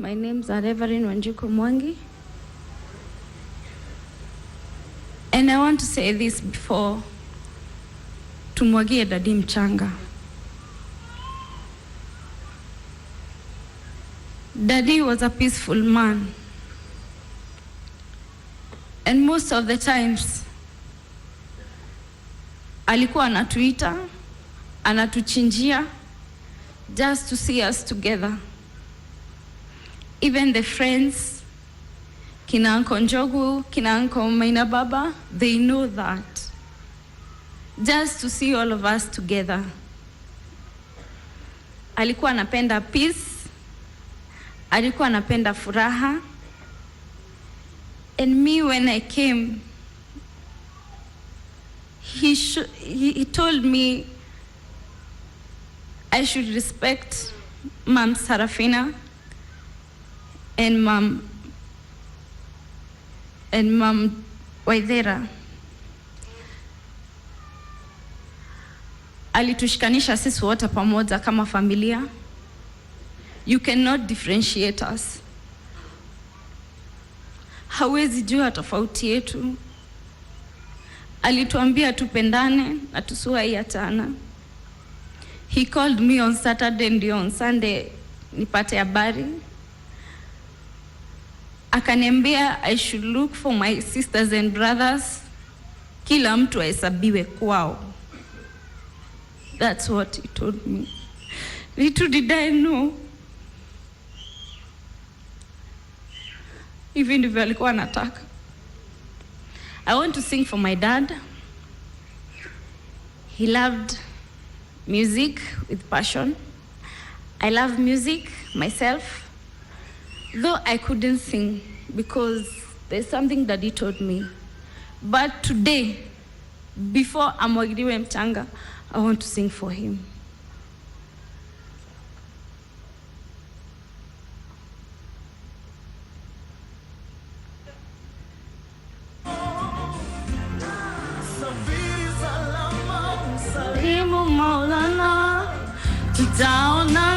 My name's Reverend Wanjiku. And I want to say this before tumwagie dadi mchanga. Daddy was a peaceful man. And most of the times, alikuwa anatuita, anatuchinjia, just to see us together. Even the friends, kina Uncle Njogu, kina Uncle Maina Baba, they know that. Just to see all of us together. Alikuwa anapenda peace, alikuwa anapenda furaha. And me, when I came, he told me I should respect Mom Sarafina and Mom Waithera. Alitushikanisha sisi wote pamoja kama familia. You cannot differentiate us. Hawezi jua tofauti yetu. Alituambia tupendane na tusiwahi achana. He called me on Saturday ndio on Sunday nipate habari. Akaniambia I should look for my sisters and brothers. Kila mtu ahesabiwe kwao. That's what he told me. Little did I know. Hivi ndivyo alikuwa anataka. I want to sing for my dad. He loved music with passion. I love music myself, though I couldn't sing because there's something that he told me. But today, before amwagiliwe mchanga, I want to sing for him. Safiri salama, Maulana, tutaona